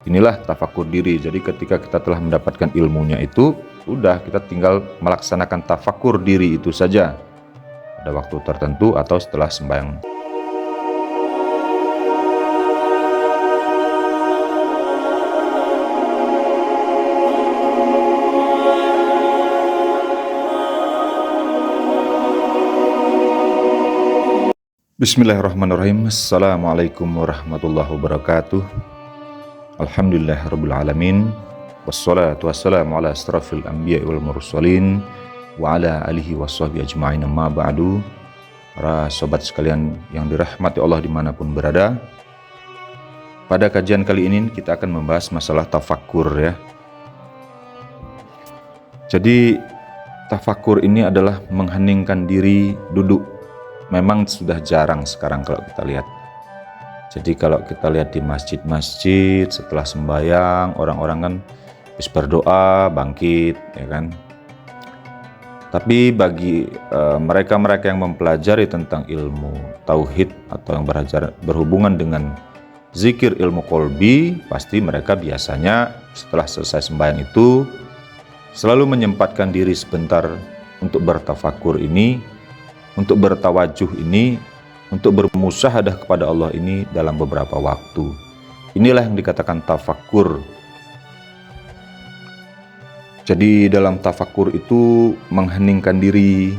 Inilah tafakur diri. Jadi ketika kita telah mendapatkan ilmunya itu, udah kita tinggal melaksanakan tafakur diri itu saja pada waktu tertentu atau setelah sembahyang. Bismillahirrahmanirrahim. Assalamualaikum warahmatullahi wabarakatuh. Alhamdulillah rabbil alamin. Wassalatu wassalamu ala asrafil anbiya wal mursalin wa ala alihi washabihi ajma'in, amma ba'du. Para sobat sekalian yang dirahmati Allah dimanapun berada, pada kajian kali ini kita akan membahas masalah tafakur ya. Jadi tafakur ini adalah mengheningkan diri duduk. Memang sudah jarang sekarang kalau kita lihat. Jadi kalau kita lihat di masjid-masjid setelah sembahyang, orang-orang kan habis berdoa bangkit ya kan. Tapi bagi mereka-mereka yang mempelajari tentang ilmu tauhid atau yang berhubungan dengan zikir ilmu kolbi, pasti mereka biasanya setelah selesai sembahyang itu selalu menyempatkan diri sebentar untuk bertafakur ini, untuk bertawajuh ini, untuk bermusyahadah kepada Allah ini dalam beberapa waktu. Inilah yang dikatakan tafakur. Jadi dalam tafakur itu mengheningkan diri,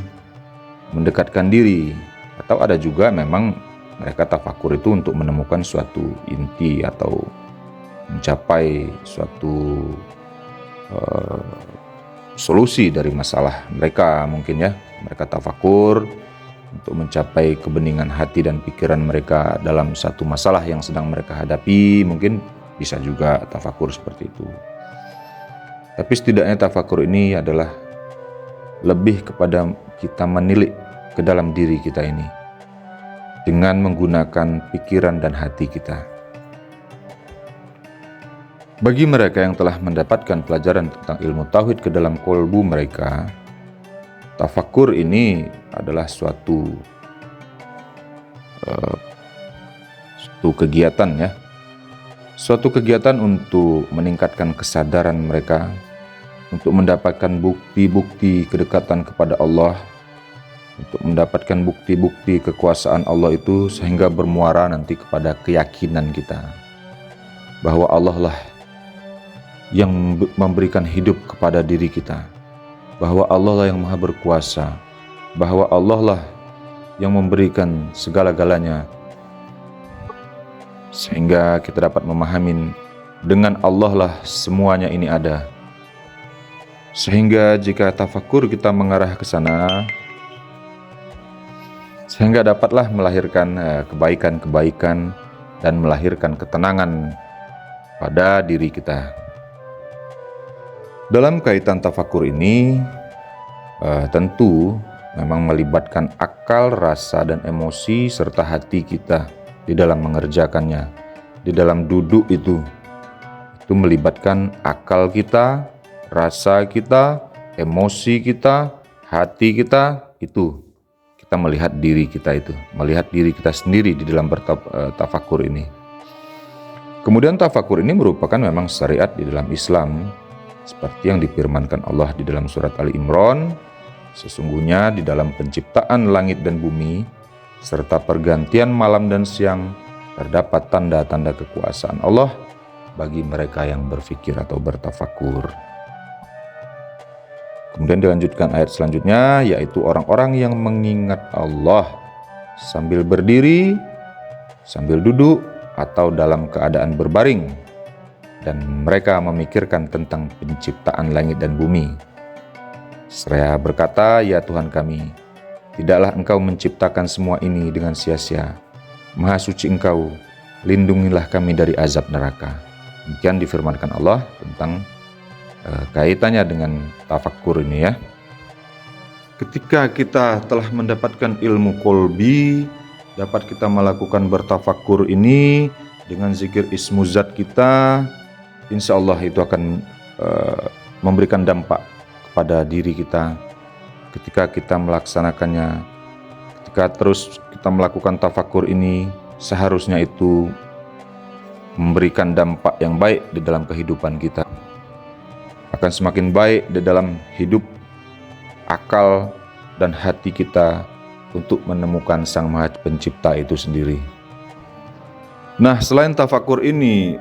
mendekatkan diri, atau ada juga memang mereka tafakur itu untuk menemukan suatu inti atau mencapai suatu solusi dari masalah mereka mungkin ya. Mereka tafakur untuk mencapai kebeningan hati dan pikiran mereka dalam satu masalah yang sedang mereka hadapi, mungkin bisa juga tafakur seperti itu. Tapi setidaknya tafakur ini adalah lebih kepada kita menilik ke dalam diri kita ini dengan menggunakan pikiran dan hati kita. Bagi mereka yang telah mendapatkan pelajaran tentang ilmu tauhid ke dalam kolbu mereka, tafakur ini adalah suatu kegiatan ya. Suatu kegiatan untuk meningkatkan kesadaran mereka, untuk mendapatkan bukti-bukti kedekatan kepada Allah, untuk mendapatkan bukti-bukti kekuasaan Allah itu sehingga bermuara nanti kepada keyakinan kita bahwa Allah lah yang memberikan hidup kepada diri kita, bahwa Allah lah yang maha berkuasa, bahwa Allah lah yang memberikan segala-galanya, sehingga kita dapat memahami dengan Allah lah semuanya ini ada. Sehingga jika tafakur kita mengarah ke sana, sehingga dapatlah melahirkan kebaikan-kebaikan dan melahirkan ketenangan pada diri kita. Dalam kaitan tafakur ini tentu memang melibatkan akal, rasa, dan emosi serta hati kita di dalam mengerjakannya. Di dalam duduk itu melibatkan akal kita, rasa kita, emosi kita, hati kita, itu kita melihat diri kita itu, melihat diri kita sendiri di dalam tafakur ini. Kemudian tafakur ini merupakan memang syariat di dalam Islam, seperti yang difirmankan Allah di dalam surat Ali Imran, sesungguhnya di dalam penciptaan langit dan bumi serta pergantian malam dan siang terdapat tanda-tanda kekuasaan Allah bagi mereka yang berfikir atau bertafakur. Kemudian dilanjutkan ayat selanjutnya, yaitu orang-orang yang mengingat Allah sambil berdiri, sambil duduk, atau dalam keadaan berbaring, dan mereka memikirkan tentang penciptaan langit dan bumi. Seraya berkata, ya Tuhan kami, tidaklah Engkau menciptakan semua ini dengan sia-sia. Maha suci Engkau, lindungilah kami dari azab neraka. Demikian difirmankan Allah tentang kaitannya dengan tafakur ini ya. Ketika kita telah mendapatkan ilmu kolbi, dapat kita melakukan bertafakur ini dengan zikir ismu zat kita, insya Allah itu akan memberikan dampak kepada diri kita. Ketika kita melaksanakannya, ketika terus kita melakukan tafakur ini, seharusnya itu memberikan dampak yang baik di dalam kehidupan kita. Akan semakin baik di dalam hidup, akal, dan hati kita untuk menemukan Sang Maha Pencipta itu sendiri. Nah, selain tafakur ini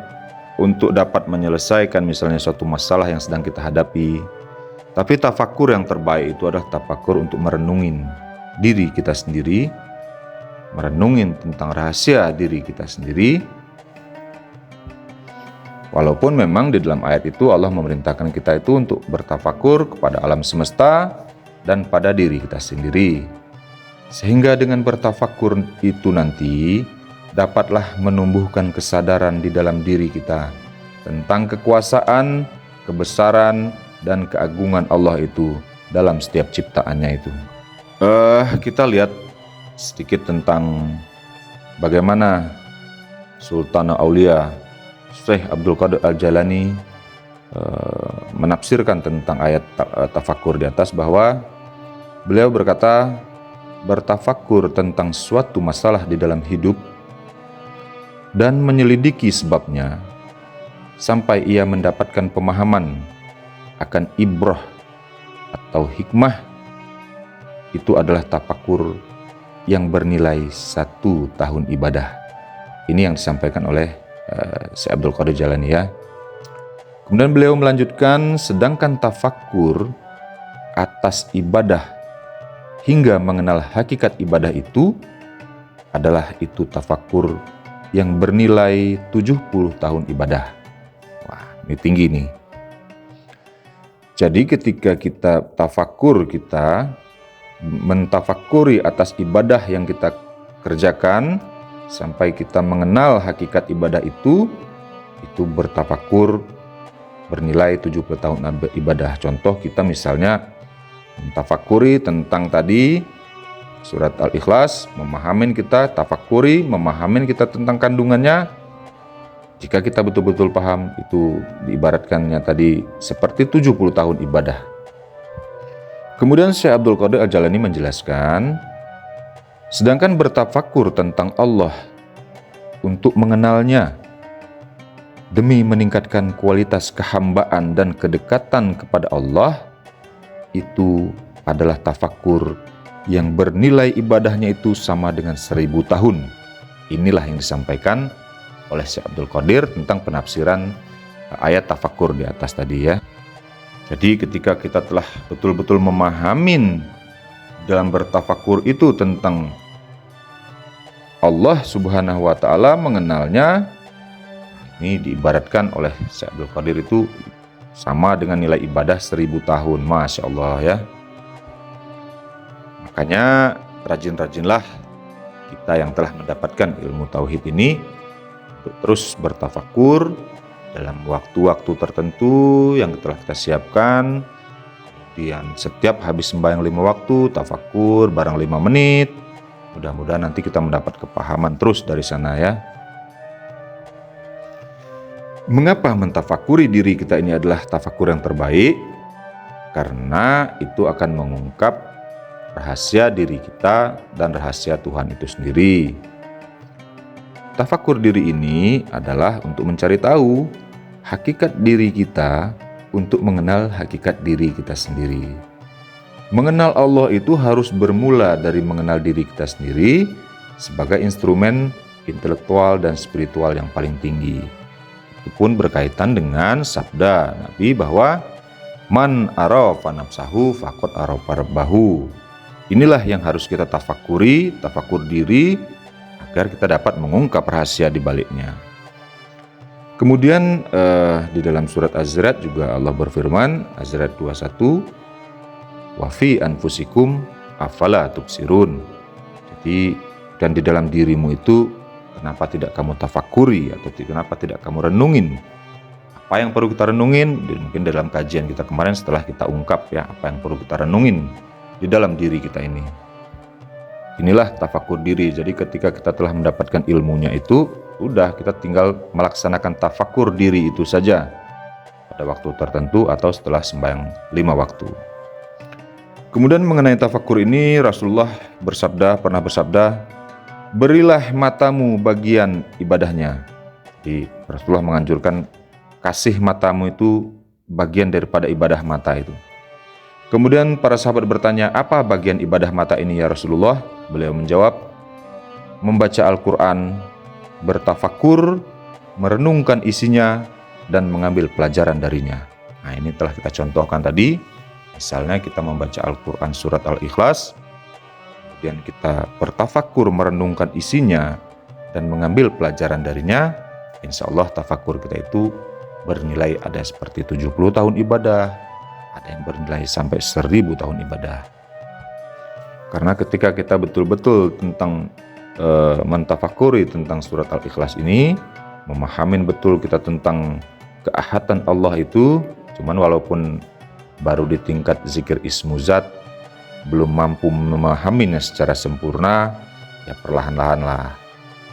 untuk dapat menyelesaikan misalnya suatu masalah yang sedang kita hadapi, tapi tafakur yang terbaik itu adalah tafakur untuk merenungin diri kita sendiri, merenungin tentang rahasia diri kita sendiri. Walaupun memang di dalam ayat itu Allah memerintahkan kita itu untuk bertafakur kepada alam semesta dan pada diri kita sendiri. Sehingga dengan bertafakur itu nanti dapatlah menumbuhkan kesadaran di dalam diri kita tentang kekuasaan, kebesaran, dan keagungan Allah itu dalam setiap ciptaannya itu. Kita lihat sedikit tentang bagaimana Sultan Aulia Syekh Abdul Qadir Al-Jalani menafsirkan tentang ayat tafakur di atas, bahwa beliau berkata, bertafakur tentang suatu masalah di dalam hidup dan menyelidiki sebabnya sampai ia mendapatkan pemahaman akan ibrah atau hikmah, itu adalah tafakur yang bernilai 1 tahun ibadah. Ini yang disampaikan oleh Syekh Abdul Qadir Jalani ya. Kemudian beliau melanjutkan, sedangkan tafakur atas ibadah hingga mengenal hakikat ibadah itu adalah itu tafakur yang bernilai 70 tahun ibadah. Wah, ini tinggi nih. Jadi ketika kita tafakur, kita mentafakuri atas ibadah yang kita kerjakan sampai kita mengenal hakikat ibadah itu bertafakur bernilai 70 tahun ibadah. Contoh kita misalnya mentafakuri tentang tadi surat Al-Ikhlas, memahamin kita, tafakuri, memahamin kita tentang kandungannya. Jika kita betul-betul paham, itu diibaratkannya tadi seperti 70 tahun ibadah. Kemudian Syekh Abdul Qadir Al-Jalani menjelaskan, sedangkan bertafakur tentang Allah untuk mengenalnya demi meningkatkan kualitas kehambaan dan kedekatan kepada Allah, itu adalah tafakur yang bernilai ibadahnya itu sama dengan 1000 tahun. Inilah yang disampaikan oleh Syekh Abdul Qadir tentang penafsiran ayat tafakur di atas tadi ya. Jadi ketika kita telah betul-betul memahamin dalam bertafakur itu tentang Allah Subhanahu wa Ta'ala, mengenalnya, ini diibaratkan oleh Syekh Abdul Qadir itu sama dengan nilai ibadah 1000 tahun. Masya Allah ya. Makanya rajin-rajinlah kita yang telah mendapatkan ilmu tauhid ini untuk terus bertafakur dalam waktu-waktu tertentu yang telah kita siapkan. Kemudian setiap habis sembahyang 5 waktu, tafakur barang 5 menit. Mudah-mudahan nanti kita mendapat kepahaman terus dari sana ya. Mengapa mentafakuri diri kita ini adalah tafakur yang terbaik? Karena itu akan mengungkap rahasia diri kita dan rahasia Tuhan itu sendiri. Tafakur diri ini adalah untuk mencari tahu hakikat diri kita, untuk mengenal hakikat diri kita sendiri. Mengenal Allah itu harus bermula dari mengenal diri kita sendiri sebagai instrumen intelektual dan spiritual yang paling tinggi. Itu pun berkaitan dengan sabda Nabi bahwa man arafa nafsahu faqad arafa rabbahu. Inilah yang harus kita tafakuri, tafakur diri, agar kita dapat mengungkap rahasia di baliknya. Kemudian di dalam surat Az-Zariyat juga Allah berfirman, Az-Zariyat 21, wa fi anfusikum afala tubsirun. Jadi, dan di dalam dirimu itu kenapa tidak kamu tafakuri, atau kenapa tidak kamu renungin? Apa yang perlu kita renungin? Mungkin dalam kajian kita kemarin setelah kita ungkap ya, apa yang perlu kita renungin di dalam diri kita ini. Inilah tafakur diri. Jadi ketika kita telah mendapatkan ilmunya itu, udah kita tinggal melaksanakan tafakur diri itu saja pada waktu tertentu atau setelah sembahyang 5 waktu. Kemudian mengenai tafakur ini, Rasulullah pernah bersabda, berilah matamu bagian ibadahnya. Jadi Rasulullah menganjurkan kasih matamu itu bagian daripada ibadah mata itu. Kemudian para sahabat bertanya, apa bagian ibadah mata ini ya Rasulullah? Beliau menjawab, membaca Al-Quran, bertafakur, merenungkan isinya, dan mengambil pelajaran darinya. Nah, ini telah kita contohkan tadi. Misalnya kita membaca Al-Quran surat Al-Ikhlas, kemudian kita bertafakur, merenungkan isinya, dan mengambil pelajaran darinya, insya Allah tafakur kita itu bernilai ada seperti 70 tahun ibadah, ada yang bernilai sampai 1000 tahun ibadah. Karena ketika kita betul-betul tentang mentafakuri tentang surat Al-Ikhlas ini, memahamin betul kita tentang keahatan Allah itu, cuman walaupun baru di tingkat zikir ismu zat, belum mampu memahaminya secara sempurna, ya perlahan-lahan lah.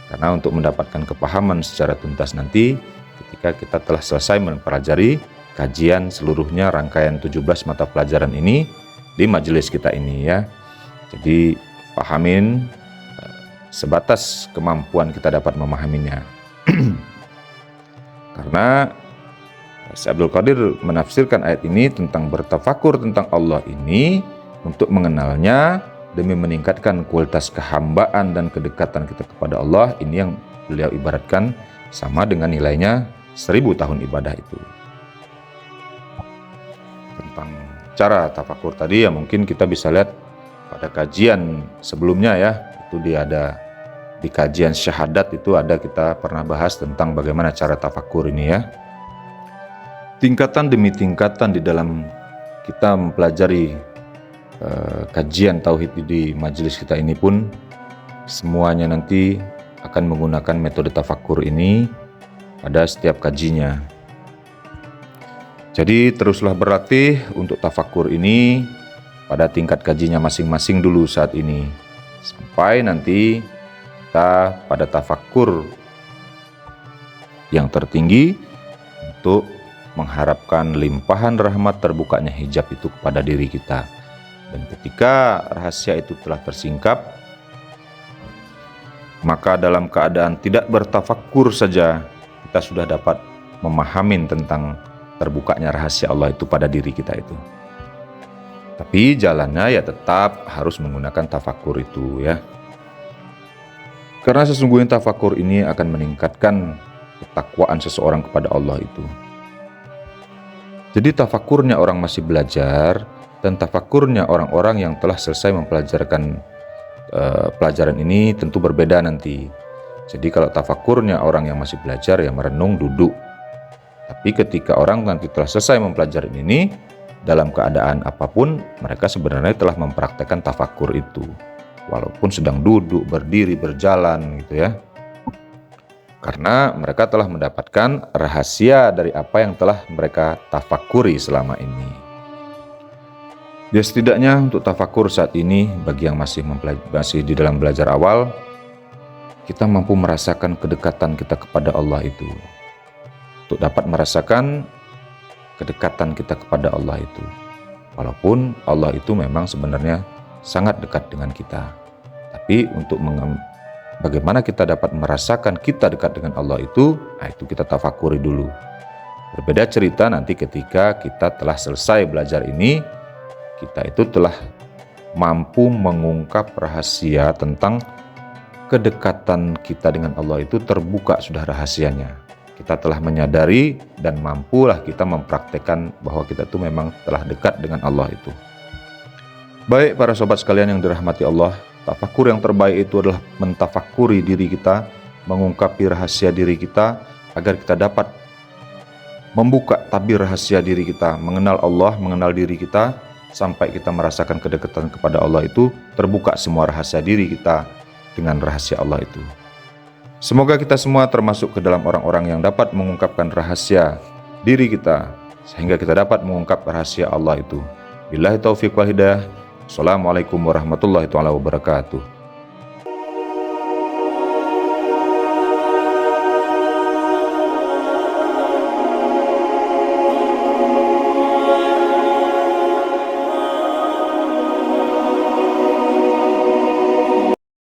Karena untuk mendapatkan kepahaman secara tuntas nanti, ketika kita telah selesai mempelajari kajian seluruhnya rangkaian 17 mata pelajaran ini di majelis kita ini ya. Jadi pahamin sebatas kemampuan kita dapat memahaminya. Karena Syekh Abdul Qadir menafsirkan ayat ini tentang bertafakur tentang Allah ini untuk mengenalnya demi meningkatkan kualitas kehambaan dan kedekatan kita kepada Allah. Ini yang beliau ibaratkan sama dengan nilainya 1000 tahun ibadah itu. Tentang cara tafakur tadi ya mungkin kita bisa lihat pada kajian sebelumnya ya, itu dia ada di kajian syahadat itu ada kita pernah bahas tentang bagaimana cara tafakur ini ya. Tingkatan demi tingkatan di dalam kita mempelajari kajian tauhid di majelis kita ini pun semuanya nanti akan menggunakan metode tafakur ini pada setiap kajinya. Jadi teruslah berlatih untuk tafakur ini pada tingkat kajinya masing-masing dulu saat ini, sampai nanti kita pada tafakur yang tertinggi untuk mengharapkan limpahan rahmat terbukanya hijab itu kepada diri kita. Dan ketika rahasia itu telah tersingkap, maka dalam keadaan tidak bertafakur saja kita sudah dapat memahami tentang terbukanya rahasia Allah itu pada diri kita itu. Tapi jalannya ya tetap harus menggunakan tafakur itu ya. Karena sesungguhnya tafakur ini akan meningkatkan ketakwaan seseorang kepada Allah itu. Jadi tafakurnya orang masih belajar dan tafakurnya orang-orang yang telah selesai mempelajarkan pelajaran ini tentu berbeda nanti. Jadi kalau tafakurnya orang yang masih belajar ya merenung duduk. Tapi ketika orang nanti telah selesai mempelajari ini, dalam keadaan apapun mereka sebenarnya telah mempraktekkan tafakur itu. Walaupun sedang duduk, berdiri, berjalan gitu ya. Karena mereka telah mendapatkan rahasia dari apa yang telah mereka tafakuri selama ini. Ya setidaknya untuk tafakur saat ini bagi yang masih di dalam belajar awal, kita mampu merasakan kedekatan kita kepada Allah itu. Untuk dapat merasakan kedekatan kita kepada Allah itu. Walaupun Allah itu memang sebenarnya sangat dekat dengan kita. Tapi untuk bagaimana kita dapat merasakan kita dekat dengan Allah itu, itu kita tafakuri dulu. Berbeda cerita nanti ketika kita telah selesai belajar ini, kita itu telah mampu mengungkap rahasia tentang kedekatan kita dengan Allah itu terbuka sudah rahasianya. Kita telah menyadari dan mampulah kita mempraktekkan bahwa kita itu memang telah dekat dengan Allah itu. Baik para sobat sekalian yang dirahmati Allah, tafakur yang terbaik itu adalah mentafakuri diri kita, mengungkapi rahasia diri kita agar kita dapat membuka tabir rahasia diri kita, mengenal Allah, mengenal diri kita, sampai kita merasakan kedekatan kepada Allah itu, terbuka semua rahasia diri kita dengan rahasia Allah itu. Semoga kita semua termasuk ke dalam orang-orang yang dapat mengungkapkan rahasia diri kita, sehingga kita dapat mengungkap rahasia Allah itu. Billahi taufiq wal hidayah. Assalamualaikum warahmatullahi wabarakatuh.